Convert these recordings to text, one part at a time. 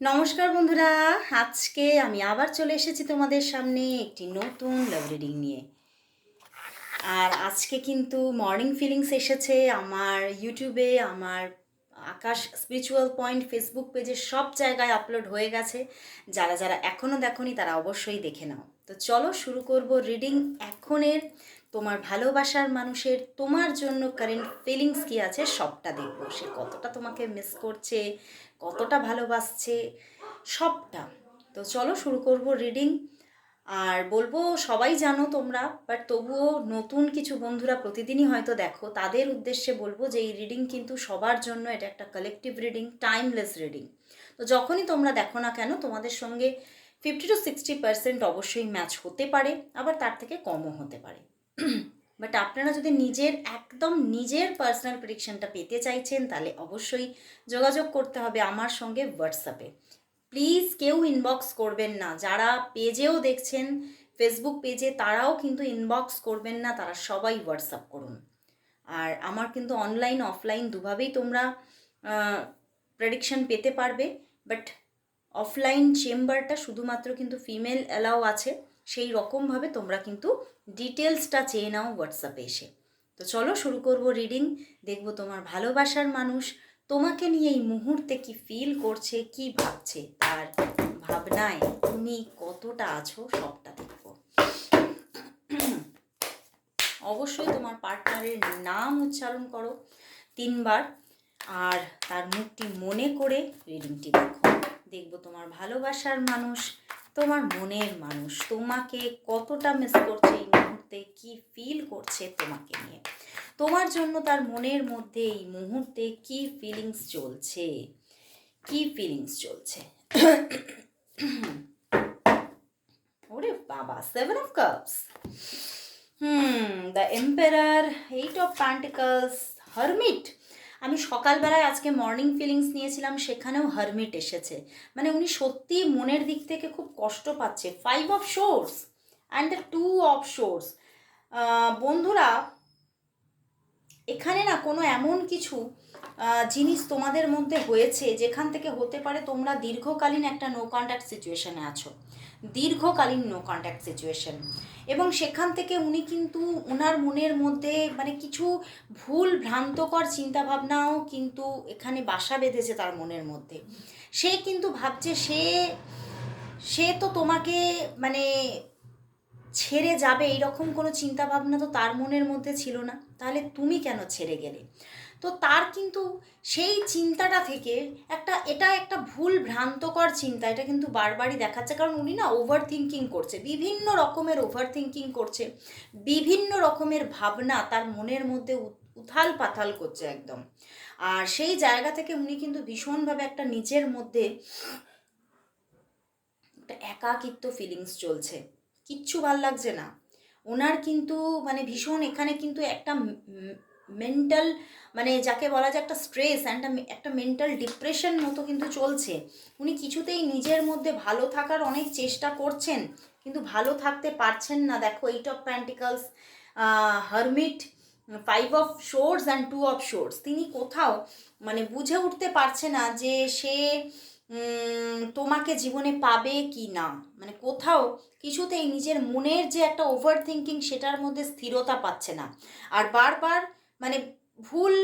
নমস্কার বন্ধুরা, আজকে আমি আবার চলে এসেছি তোমাদের সামনে একটি নতুন লাভ রিডিং নিয়ে। আর আজকে কিন্তু মর্নিং ফিলিংস এসেছে আমার ইউটিউবে, আমার আকাশ স্পিরিচুয়াল পয়েন্ট ফেসবুক পেজে সব জায়গায় আপলোড হয়ে গেছে। যারা যারা এখনও দেখোনি তারা অবশ্যই দেখে নাও। তো চলো শুরু করব রিডিং এখনের। তোমার ভালোবাসার মানুষের তোমার জন্য কারেন্ট ফিলিংস কী আছে সবটা দেখবো। সে কতটা তোমাকে মিস করছে, কতটা ভালোবাসছে, সবটা। তো চলো শুরু করব রিডিং। আর বলবো, সবাই জানো তোমরা, বাট তবুও নতুন কিছু বন্ধুরা প্রতিদিনই হয়তো দেখো, তাদের উদ্দেশ্যে বলবো যে এই রিডিং কিন্তু সবার জন্য, এটা একটা কালেকটিভ রিডিং, টাইমলেস রিডিং। তো যখনই তোমরা দেখো না কেন, তোমাদের সঙ্গে 50 to 60% অবশ্যই ম্যাচ হতে পারে, আবার তার থেকে কমও হতে পারে। বাট আপনারা যদি একদম নিজের পার্সোনাল প্রেডিকশনটা পেতে চাইছেন, তাহলে অবশ্যই যোগাযোগ করতে হবে আমার সঙ্গে হোয়াটসঅ্যাপে। প্লিজ কেউ ইনবক্স করবেন না। যারা পেজেও দেখছেন, ফেসবুক পেজে, তারাও কিন্তু ইনবক্স করবেন না, তারা সবাই হোয়াটসঅ্যাপ করুন। আর আমার কিন্তু অনলাইন অফলাইন দুভাবেই তোমরা প্রেডিকশন পেতে পারবে, বাট অফলাইন চেম্বারটা শুধুমাত্র কিন্তু ফিমেল অ্যালাও আছে। সেই রকমভাবে তোমরা কিন্তু ডিটেলসটা চেয়ে নাও হোয়াটসঅ্যাপে এসে। তো চলো শুরু করব রিডিং। দেখবো তোমার ভালোবাসার মানুষ তোমাকে নিয়ে এই মুহূর্তে কি ফিল করছে, কি ভাবছে, তার ভাবনায় তুমি কতটা আছো সবটা দেখব। অবশ্যই তোমার পার্টনারের নাম উচ্চারণ করো 3বার, আর তার মুখটি মনে করে রিডিংটি দেখো। দেখবো তোমার ভালোবাসার মানুষ, তোমার মনের মানুষ তোমাকে কতটা মিস করছে এই মুহূর্তে, কি ফিল করছে তোমাকে নিয়ে, তোমার জন্য তার মনের মধ্যে এই মুহূর্তে কি ফিলিংস চলছে, কি ফিলিংস চলছে। ওরে বাবা, 7 of Cups, the emperor, 8 of Pentacles, hermit. আমি সকালবেলায় আজকে মর্নিং ফিলিংস নিয়েছিলাম, সেখানেও হারমিট এসেছে। মানে উনি সত্যি মনের দিক থেকে খুব কষ্ট পাচ্ছে। 5 of Swords and the 2 of Swords। বন্ধুরা, এখানে না কোনো এমন কিছু জিনিস তোমাদের মধ্যে হয়েছে যেখান থেকে হতে পারে তোমরা দীর্ঘকালীন একটা নো কন্ট্যাক্ট সিচুয়েশনে আছো, দীর্ঘকালীন নো কন্ট্যাক্ট সিচুয়েশন। এবং সেখান থেকে উনি কিন্তু ওনার মনের মধ্যে মানে কিছু ভুল ভ্রান্তকর চিন্তাভাবনাও কিন্তু এখানে বাসা বেঁধেছে তার মনের মধ্যে। সে কিন্তু ভাবছে সে তো তোমাকে মানে ছেড়ে যাবে, এইরকম কোনো চিন্তাভাবনা তো তার মনের মধ্যে ছিল না, তাহলে তুমি কেন ছেড়ে গেলে। তো তার কিন্তু সেই চিন্তাটা থেকে এটা একটা ভুল ভ্রান্তকর চিন্তা, এটা কিন্তু বারবারই দেখাচ্ছে। কারণ উনি না ওভার থিঙ্কিং করছে, বিভিন্ন রকমের ওভার থিঙ্কিং করছে, বিভিন্ন রকমের ভাবনা তার মনের মধ্যে উথাল পাথাল করছে একদম। আর সেই জায়গা থেকে উনি কিন্তু ভীষণভাবে একটা নিজের মধ্যে একটা একাকিত্ব ফিলিংস চলছে, কিচ্ছু ভাল লাগছে না ওনার কিন্তু। মানে ভীষণ এখানে কিন্তু একটা মেন্টাল, মানে যাকে বলা যায় একটা স্ট্রেস অ্যান্ড একটা মেন্টাল ডিপ্রেশন মতো কিন্তু চলছে। উনি কিছুতেই নিজের মধ্যে ভালো থাকার অনেক চেষ্টা করছেন, কিন্তু ভালো থাকতে পারছেন না। দেখো 8 of Pentacles, hermit, 5 of Swords and 2 of Swords। তিনি কোথাও মানে বুঝে উঠতে পারছে না যে সে তোমাকে জীবনে পাবে কি না। মানে কোথাও কিছুতেই নিজের মনের যে একটা ওভার থিঙ্কিং সেটার মধ্যে স্থিরতা পাচ্ছে না। আর বারবার মানে ভুল,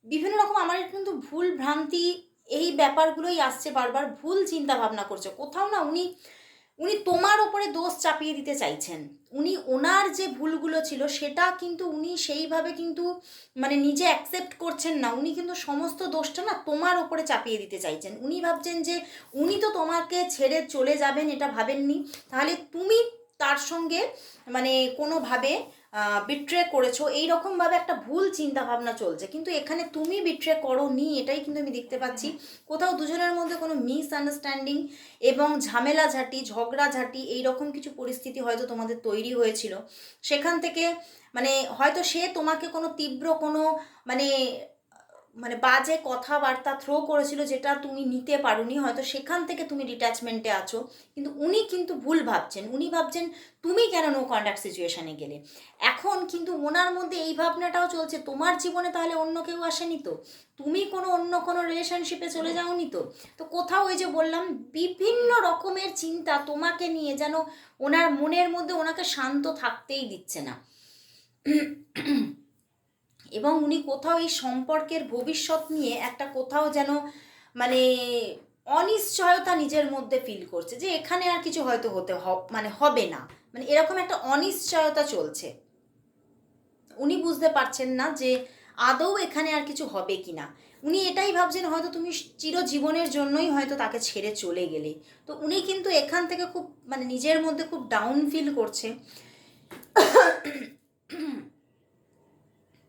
বিভিন্ন রকম আমার কিন্তু ভুল ভ্রান্তি, এই ব্যাপারগুলোই আসছে, বারবার ভুল চিন্তা ভাবনা করছে। কোথাও না উনি উনি তোমার ওপরে দোষ চাপিয়ে দিতে চাইছেন। উনি ওনার যে ভুলগুলো ছিল সেটা কিন্তু উনি সেইভাবে কিন্তু মানে নিজে অ্যাকসেপ্ট করছেন না। উনি কিন্তু সমস্ত দোষটা না তোমার ওপরে চাপিয়ে দিতে চাইছেন। উনি ভাবছেন যে উনি তো তোমাকে ছেড়ে চলে যাবেন, এটা ভাবেননি, তাহলে তুমি তার সঙ্গে মানে কোনোভাবে বিট্রে করেছো, এইরকমভাবে একটা ভুল চিন্তা ভাবনা চলছে। কিন্তু এখানে তুমি বিট্রে করো নি, এটাই কিন্তু আমি দেখতে পাচ্ছি। কোথাও দুজনের মধ্যে কোনো মিসআন্ডারস্ট্যান্ডিং এবং ঝামেলাঝাটি, ঝগড়াঝাটি, এইরকম কিছু পরিস্থিতি হয়তো তোমাদের তৈরি হয়েছিল। সেখান থেকে মানে হয়তো সে তোমাকে কোনো তীব্র কোনো মানে মানে বাজে কথাবার্তা থ্রো করেছিল, যেটা তুমি নিতে পারোনি, হয়তো সেখান থেকে তুমি ডিট্যাচমেন্টে আছো। কিন্তু উনি কিন্তু ভুল ভাবছেন, উনি ভাবছেন তুমি কেন নো কন্ট্যাক্ট সিচুয়েশানে গেলে। এখন কিন্তু ওনার মধ্যে এই ভাবনাটাও চলছে, তোমার জীবনে তাহলে অন্য কেউ আসেনি তো, তুমি অন্য কোনো রিলেশনশিপে চলে যাওনি তো। তো কোথাও ওই যে বললাম, বিভিন্ন রকমের চিন্তা তোমাকে নিয়ে, যেন ওনার মনের মধ্যে ওনাকে শান্ত থাকতেই দিচ্ছে না। এবং উনি কোথাও এই সম্পর্কের ভবিষ্যৎ নিয়ে একটা কোথাও যেন মানে অনিশ্চয়তা নিজের মধ্যে ফিল করছে, যে এখানে আর কিছু হয়তো মানে হবে না, মানে এরকম একটা অনিশ্চয়তা চলছে। উনি বুঝতে পারছেন না যে আদৌ এখানে আর কিছু হবে কি না। উনি এটাই ভাবছেন হয়তো তুমি চিরজীবনের জন্যই হয়তো তাকে ছেড়ে চলে গেলে। তো উনি কিন্তু এখান থেকে খুব মানে নিজের মধ্যে খুব ডাউন ফিল করছে।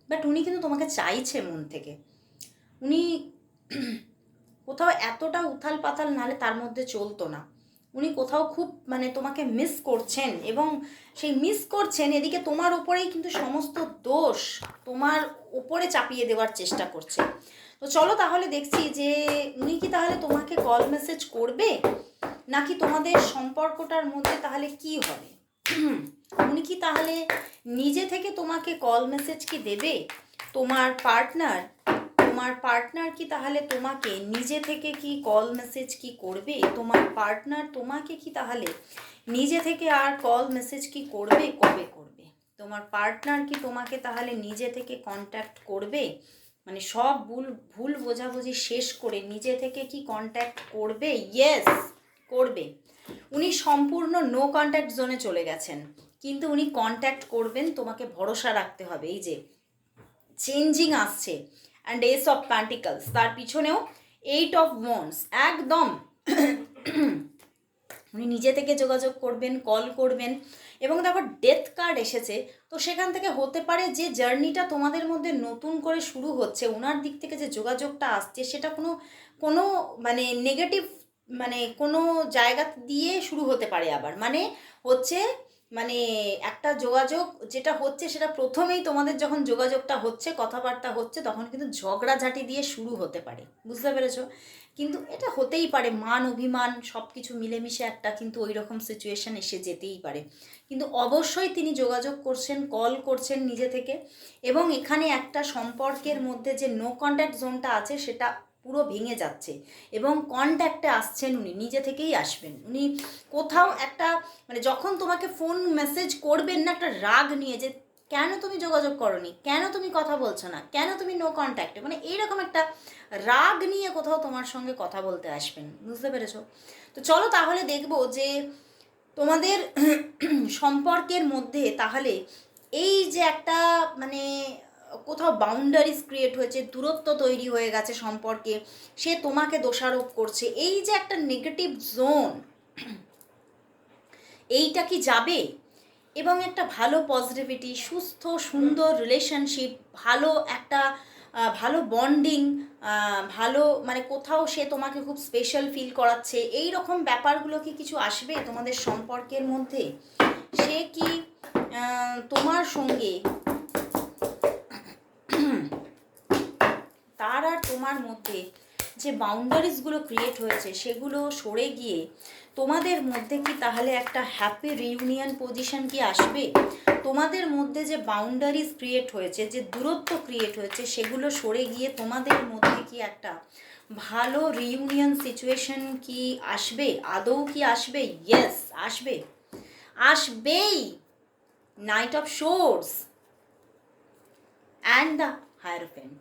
বাট উনি কিন্তু তোমাকে চাইছে মন থেকে। উনি কোথাও এতটা উথাল পাতাল নাহলে তার মধ্যে চলতো না। উনি কোথাও খুব মানে তোমাকে মিস করছেন, এবং সেই মিস করছেন এদিকে তোমার ওপরেই কিন্তু সমস্ত দোষ তোমার ওপরে চাপিয়ে দেওয়ার চেষ্টা করছে। তো চলো তাহলে দেখছি যে উনি কি তাহলে তোমাকে কল মেসেজ করবে, নাকি তোমাদের সম্পর্কটার মধ্যে তাহলে কি হবে। উনি কি তাহলে নিজে থেকে তোমাকে কল মেসেজ কি দেবে, তোমার পার্টনার কি তাহলে তোমাকে নিজে থেকে কি কল মেসেজ কি করবে, তোমার পার্টনার তোমাকে কি তাহলে নিজে থেকে আর কল মেসেজ কি করবে, কবে করবে, তোমার পার্টনার কি তোমাকে তাহলে নিজে থেকে কন্ট্যাক্ট করবে, মানে সব ভুল বোঝাবুঝি শেষ করে নিজে থেকে কি কন্ট্যাক্ট করবে। ইয়েস, করবে। উনি সম্পূর্ণ নো কন্ট্যাক্ট জোনে চলে গেছেন, কিন্তু উনি কন্ট্যাক্ট করবেন, তোমাকে ভরসা রাখতে হবে। এই যে চেঞ্জিং আসছে অ্যান্ড এস অফ প্যান্টিকলস, তার পিছনেও 8 অফ ওয়ান্ডস, একদম উনি নিজে থেকে যোগাযোগ করবেন, কল করবেন। এবং দেখো ডেথ কার্ড এসেছে, তো সেখান থেকে হতে পারে যে জার্নিটা তোমাদের মধ্যে নতুন করে শুরু হচ্ছে, ওনার দিক থেকে যে যোগাযোগটা আসছে সেটা কোনো কোনো মানে নেগেটিভ মানে কোনো জায়গা দিয়ে শুরু হতে পারে। আবার মানে হচ্ছে মানে একটা যোগাযোগ যেটা হচ্ছে সেটা প্রথমেই তোমাদের যখন যোগাযোগটা হচ্ছে, কথাবার্তা হচ্ছে, তখন কিন্তু ঝগড়াঝাটি দিয়ে শুরু হতে পারে, বুঝতে পেরেছো। কিন্তু এটা হতেই পারে, মান অভিমান সব কিছু মিলেমিশে একটা কিন্তু ওই রকম সিচুয়েশান এসে যেতেই পারে। কিন্তু অবশ্যই তিনি যোগাযোগ করছেন, কল করছেন নিজে থেকে। এবং এখানে একটা সম্পর্কের মধ্যে যে নো কন্ট্যাক্ট জোনটা আছে সেটা পুরো ভেঙে যাচ্ছে, এবং কন্ট্যাক্টে আসছেন উনি, নিজে থেকেই আসবেন উনি। কোথাও একটা মানে যখন তোমাকে ফোন মেসেজ করবেন না একটা রাগ নিয়ে, যে কেন তুমি যোগাযোগ করনি, কেন তুমি কথা বলছো না, কেন তুমি নো কন্ট্যাক্টে, মানে এইরকম একটা রাগ নিয়ে কোথাও তোমার সঙ্গে কথা বলতে আসবেন, বুঝতে পেরেছো। তো চলো তাহলে দেখবো যে তোমাদের সম্পর্কের মধ্যে তাহলে এই যে একটা মানে কোথাও বাউন্ডারিজ ক্রিয়েট হয়েছে, দূরত্ব তৈরি হয়ে গেছে সম্পর্কে, সে তোমাকে দোষারোপ করছে, এই যে একটা নেগেটিভ জোন, এইটা কি যাবে, এবং একটা ভালো পজিটিভিটি, সুস্থ সুন্দর রিলেশনশিপ, ভালো একটা ভালো বন্ডিং, ভালো মানে কোথাও সে তোমাকে খুব স্পেশাল ফিল করাচ্ছে, এই রকম ব্যাপারগুলো কি কিছু আসবে তোমাদের সম্পর্কের মধ্যে। সে কি তোমার সঙ্গে তার আর তোমার মধ্যে যে বাউন্ডারিজগুলো ক্রিয়েট হয়েছে সেগুলো সরে গিয়ে তোমাদের মধ্যে কি তাহলে একটা হ্যাপি রিউনিয়ন পজিশন কি আসবে, তোমাদের মধ্যে যে বাউন্ডারিজ ক্রিয়েট হয়েছে, যে দূরত্ব ক্রিয়েট হয়েছে, সেগুলো সরে গিয়ে তোমাদের মধ্যে কি একটা ভালো রিউনিয়ন সিচুয়েশন কি আসবে, আদৌ কি আসবে। ইয়েস, আসবে, আসবেই। Knight of swords and the hierophant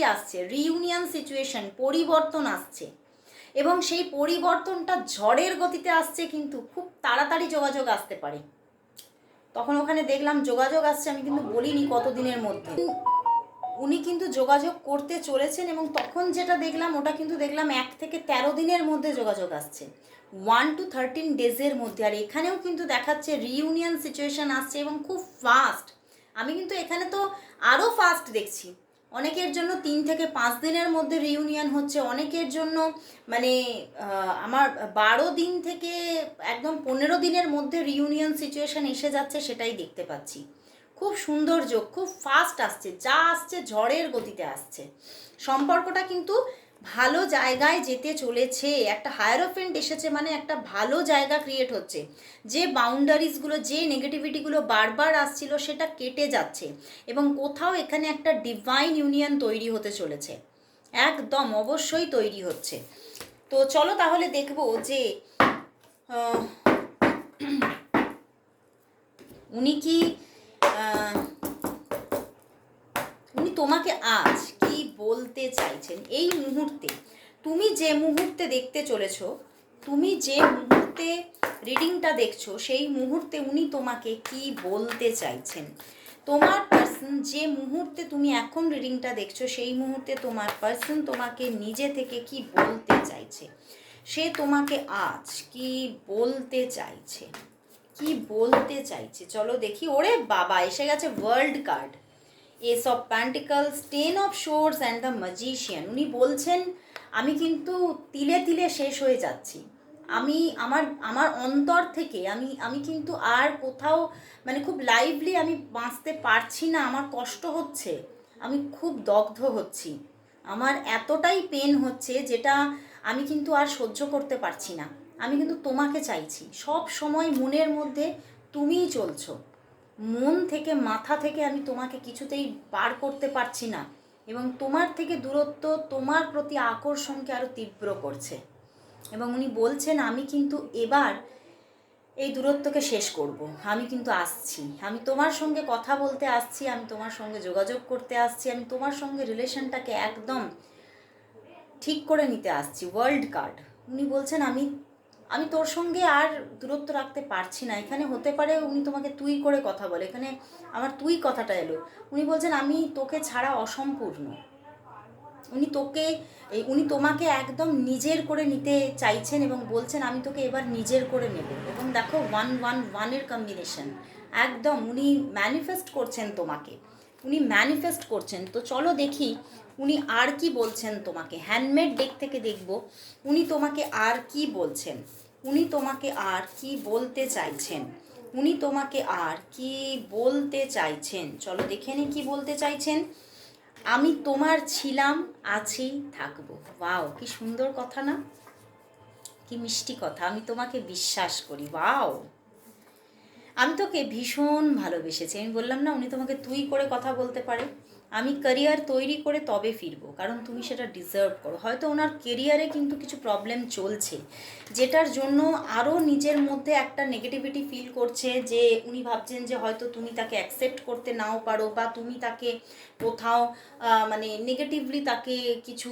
আসছে, রিউনিয়ন সিচুয়েশন, পরিবর্তন আসছে, এবং সেই পরিবর্তনটা ঝড়ের গতিতে আসছে, কিন্তু খুব তাড়াতাড়ি যোগাযোগ আসতে পারে। তখন ওখানে দেখলাম যোগাযোগ আসছে, আমি কিন্তু বলিনি কতদিনের মধ্যে উনি কিন্তু যোগাযোগ করতে চলেছেন, এবং তখন যেটা দেখলাম ওটা কিন্তু দেখলাম 1 থেকে 13 দিনের মধ্যে যোগাযোগ আসছে, 1 to 13 ডেজের মধ্যে। আর এখানেও কিন্তু দেখাচ্ছে রিউনিয়ন সিচুয়েশন আসছে, এবং খুব ফাস্ট। আমি কিন্তু এখানে তো আরও ফাস্ট দেখছি, অনেকের জন্য 3 থেকে 5 দিনের মধ্যে রিউনিয়ন হচ্ছে, অনেকের জন্য মানে আমার 12 দিন থেকে একদম 15 দিনের মধ্যে রিউনিয়ন সিচুয়েশন এসে যাচ্ছে, সেটাই দেখতে পাচ্ছি। খুব সুন্দর যোগ, খুব ফাস্ট আসছে, যা আসছে ঝড়ের গতিতে আসছে। সম্পর্কটা কিন্তু ভালো জায়গায় যেতে চলেছে। একটা হায়ারোফেন্ট এসেছে মানে একটা ভালো জায়গা ক্রিয়েট হচ্ছে। যে বাউন্ডারিজগুলো, যে নেগেটিভিটিগুলো বারবার আসছিল সেটা কেটে যাচ্ছে এবং কোথাও এখানে একটা ডিভাইন ইউনিয়ন তৈরি হতে চলেছে, একদম অবশ্যই তৈরি হচ্ছে। তো চলো তাহলে দেখবো যে উনি কি উনি তোমাকে আজ কি বলতে চাইছেন এই মুহূর্তে। তুমি যে মুহূর্তে দেখতে চলেছো, তুমি যে মুহূর্তে রিডিংটা দেখছো, সেই মুহূর্তে উনি তোমাকে কি বলতে চাইছেন। তোমার পার্সন যে মুহূর্তে, তুমি এখন রিডিংটা দেখছো সেই মুহূর্তে তোমার পার্সন তোমাকে নিজে থেকে কি বলতে চাইছে, সে তোমাকে আজ কি বলতে চাইছে, কি বলতে চাইছে। চলো দেখি। ওরে বাবা, এসে গেছে world card, S of pentacles, ten of swords and the magician. উনি বলছেন আমি কিন্তু তিলে তিলে শেষ হয়ে যাচ্ছি। আমি আমার আমার অন্তর থেকে আমি কিন্তু আর কোথাও মানে খুব লাইভলি আমি বাঁচতে পারছি না। আমার কষ্ট হচ্ছে, আমি খুব দগ্ধ হচ্ছি, আমার এতটাই পেন হচ্ছে যেটা আমি কিন্তু আর সহ্য করতে পারছি না। আমি কিন্তু তোমাকে চাইছি, সব সময় মনের মধ্যে তুমিই চলছো, মন থেকে মাথা থেকে আমি তোমাকে কিছুতেই বার করতে পারছি না এবং তোমার থেকে দূরত্ব তোমার প্রতি আকর্ষণকে আরও তীব্র করছে। এবং উনি বলছেন আমি কিন্তু এবার এই দূরত্বকে শেষ করব, আমি কিন্তু আসছি, আমি তোমার সঙ্গে কথা বলতে আসছি, আমি তোমার সঙ্গে যোগাযোগ করতে আসছি, আমি তোমার সঙ্গে রিলেশনটাকে একদম ঠিক করে নিতে আসছি। ওয়ার্ল্ড কার্ড, উনি বলছেন আমি আমি তোর সঙ্গে আর দূরত্ব রাখতে পারছি না। এখানে হতে পারে উনি তোমাকে তুই করে কথা বলে, এখানে আমার তুই কথাটা এলো। উনি বলছেন আমি তোকে ছাড়া অসম্পূর্ণ। উনি তোমাকে একদম নিজের করে নিতে চাইছেন এবং বলছেন আমি তোকে এবার নিজের করে নেব। এবং দেখো 1-1-1-এর কম্বিনেশন, একদম উনি ম্যানিফেস্ট করছেন তোমাকে, উনি ম্যানিফেস্ট করছেন। তো চলো দেখি উনি আর কি বলছেন তোমাকে। হ্যান্ডমেড ডেক থেকে দেখব উনি তোমাকে আর কি বলছেন, উনি তোমাকে আর কি বলতে চাইছেন, উনি তোমাকে আর কি বলতে চাইছেন। চলো দেখে নিই কি বলতে চাইছেন। আমি তোমার ছিলাম, আছি, থাকবো। ওয়াও, কি সুন্দর কথা না, কি মিষ্টি কথা। আমি তোমাকে বিশ্বাস করি। ওয়াও, আমি তোকে ভীষণ ভালোবেসেছি। আমি বললাম না উনি তোমাকে তুই করে কথা বলতে পারে। আমি ক্যারিয়ার তৈরি করে তবে ফিরবো, কারণ তুমি সেটা ডিজার্ভ করো। হয়তো ওনার কেরিয়ারে কিন্তু কিছু প্রবলেম চলছে, যেটার জন্য আরও নিজের মধ্যে একটা নেগেটিভিটি ফিল করছে, যে উনি ভাবছেন যে হয়তো তুমি তাকে অ্যাকসেপ্ট করতে নাও পারো, বা তুমি তাকে কোথাও মানে নেগেটিভলি তাকে কিছু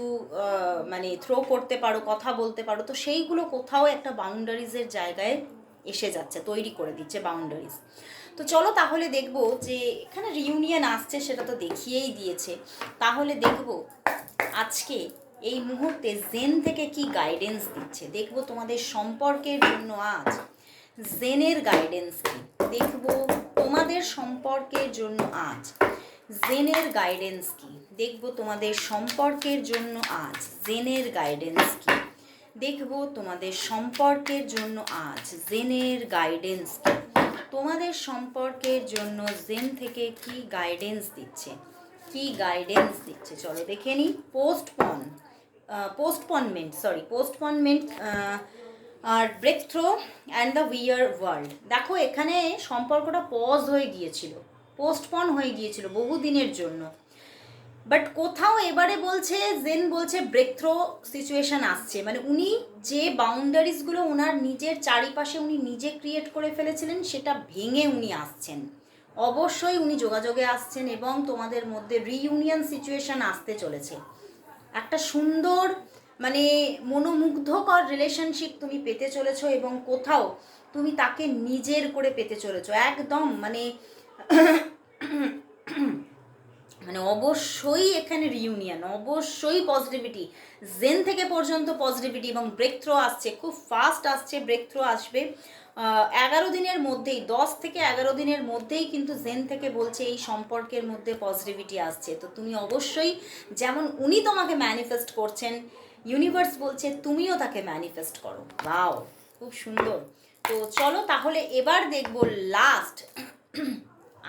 মানে থ্রো করতে পারো, কথা বলতে পারো। তো সেইগুলো কোথাও একটা বাউন্ডারিজের জায়গায় এসে যাচ্ছে, তৈরি করে দিচ্ছে বাউন্ডারিজ। তো চলো তাহলে দেখব যে এখানে রিউনিয়ন আসছে, সেটা তো দেখিয়েই দিয়েছে। তাহলে দেখব আজকে এই মুহূর্তে জেন থেকে কি গাইডেন্স দিচ্ছে। দেখব তোমাদের সম্পর্কের জন্য আজ জেনের গাইডেন্স কি। দেখব তোমাদের সম্পর্কের জন্য আজ জেনের গাইডেন্স কি। দেখব তোমাদের সম্পর্কের জন্য আজ জেনের গাইডেন্স কি। দেখব তোমাদের সম্পর্কের জন্য আজ জেনের গাইডেন্স কি। তোমাদের সম্পর্কের জন্য জেন থেকে কি গাইডেন্স দিচ্ছে, কি গাইডেন্স দিচ্ছে। চলো দেখে নিই। পোস্টপনমেন্ট আর breakthrough and the weird world. দেখো এখানে সম্পর্কটা পজ হয়ে গিয়েছিল, পোস্টপন হয়ে গিয়েছিল বহুদিনের জন্য, বাট কোথাও এবারে বলছে জেন বলছে ব্রেক থ্রো সিচুয়েশান আসছে। মানে উনি যে বাউন্ডারিজগুলো ওনার নিজের চারিপাশে উনি নিজে ক্রিয়েট করে ফেলেছিলেন, সেটা ভেঙে উনি আসছেন। অবশ্যই উনি যোগাযোগে আসছেন এবং তোমাদের মধ্যে রিইউনিয়ন সিচুয়েশান আসতে চলেছে। একটা সুন্দর মানে মনোমুগ্ধকর রিলেশনশিপ তুমি পেতে চলেছো এবং কোথাও তুমি তাকে নিজের করে পেতে চলেছো একদম। মানে মানে অবশ্যই এখানে রিইউনিয়ন, অবশ্যই পজিটিভিটি, জেন থেকে পর্যন্ত পজিটিভিটি এবং ব্রেক থ্রো আসছে, খুব ফাস্ট আসছে, ব্রেক থ্রো আসবে 11 দিনের মধ্যেই, 10 থেকে 11 দিনের মধ্যেই কিন্তু জেন থেকে বলছে এই সম্পর্কের মধ্যে পজিটিভিটি আসছে। তো তুমি অবশ্যই যেমন উনি তোমাকে ম্যানিফেস্ট করছেন, ইউনিভার্স বলছে তুমিও তাকে ম্যানিফেস্ট করো। ওয়াও, খুব সুন্দর। তো চলো তাহলে এবার দেখবো লাস্ট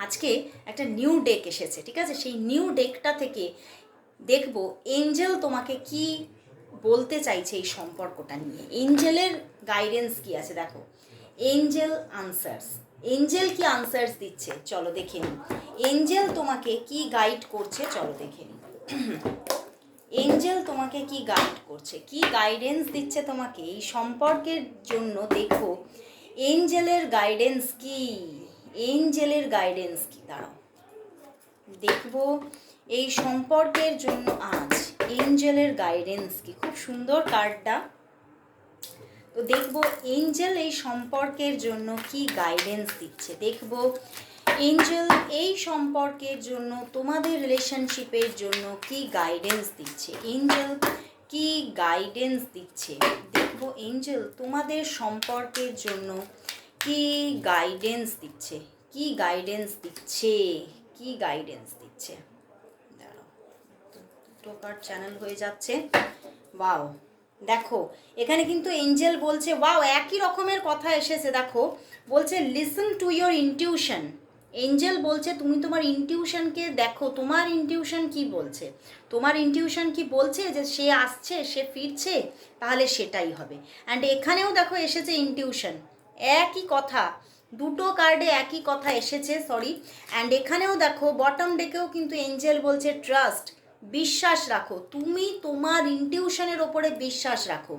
আজকে একটা নিউ ডেক এসেছে, ঠিক আছে? সেই নিউ ডেকটা থেকে দেখব এঞ্জেল তোমাকে কি বলতে চাইছে এই সম্পর্কটা নিয়ে। এঞ্জেলের গাইডেন্স কি আছে দেখো। এঞ্জেল আনসার্স, এঞ্জেল কি আনসার্স দিচ্ছে চলো দেখে নিই। এঞ্জেল তোমাকে কি গাইড করছে চলো দেখে নিই। এঞ্জেল তোমাকে কি গাইড করছে, কি গাইডেন্স দিচ্ছে তোমাকে এই সম্পর্কের জন্য। দেখো এঞ্জেলের গাইডেন্স কি, এঞ্জেলের গাইডেন্স কি, দাঁড়াও দেখবো এই সম্পর্কের জন্য আজ এঞ্জেলের গাইডেন্স কি। খুব সুন্দর কার্ডটা, তো দেখবো এঞ্জেল এই সম্পর্কের জন্য কি গাইডেন্স দিচ্ছে। দেখবো এঞ্জেল এই সম্পর্কের জন্য, তোমাদের রিলেশনশিপের জন্য কি গাইডেন্স দিচ্ছে। এঞ্জেল কি গাইডেন্স দিচ্ছে, দেখবো এঞ্জেল তোমাদের সম্পর্কের জন্য কি গাইডেন্স দিচ্ছে, কি গাইডেন্স দিচ্ছে, কি গাইডেন্স দিচ্ছে। দাঁড়াও, দুটো কার্ড চ্যানেল হয়ে যাচ্ছে। ওয়াও, দেখো এখানে কিন্তু এঞ্জেল বলছে, ওয়াও একই রকমের কথা এসেছে। দেখো বলছে listen to your intuition. Angel বলছে তুমি তোমার ইনটিউশনকে দেখো, তোমার ইনটিউশন কি বলছে। তোমার ইনটিউশন কি বলছে যে সে আসছে, সে ফিরছে, তাহলে সেটাই হবে। অ্যান্ড এখানেও দেখো এসেছে ইনটিউশন, একই কথা, দুটো কার্ডে একই কথা এসেছে, সরি। অ্যান্ড এখানেও দেখো বটম ডেকেও কিন্তু এঞ্জেল বলছে ট্রাস্ট, বিশ্বাস রাখো, তুমি তোমার ইনটিউশনের ওপরে বিশ্বাস রাখো।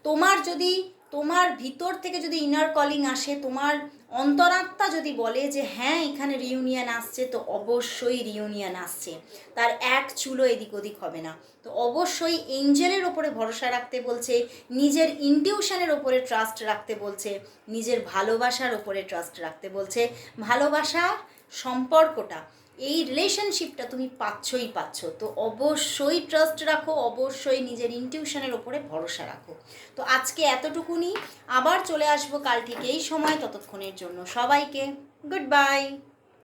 তোমার যদি, তোমার ভিতর থেকে যদি ইনার কলিং আসে, তোমার অন্তরাত্মা যদি বলে যে হ্যাঁ এখানে রিউনিয়ন আসছে, তো অবশ্যই রিউনিয়ন আসছে, তার এক চুলো এদিক ওদিক হবে না। তো অবশ্যই এঞ্জেলের ওপরে ভরসা রাখতে বলছে, নিজের ইনটিউশনের ওপরে ট্রাস্ট রাখতে বলছে, নিজের ভালোবাসার ওপরে ট্রাস্ট রাখতে বলছে। ভালোবাসার সম্পর্কটা, এই রিলেশনশিপটা তুমি পাচ্ছই পাচ্ছ, তো অবশ্যই ট্রাস্ট রাখো, অবশ্যই নিজের ইনটিউশনের ওপরে ভরসা রাখো। তো আজকে এতটুকুনি, আবার চলে আসবো কাল ঠিক এই সময়। ততক্ষণের জন্য সবাইকে গুড বাই।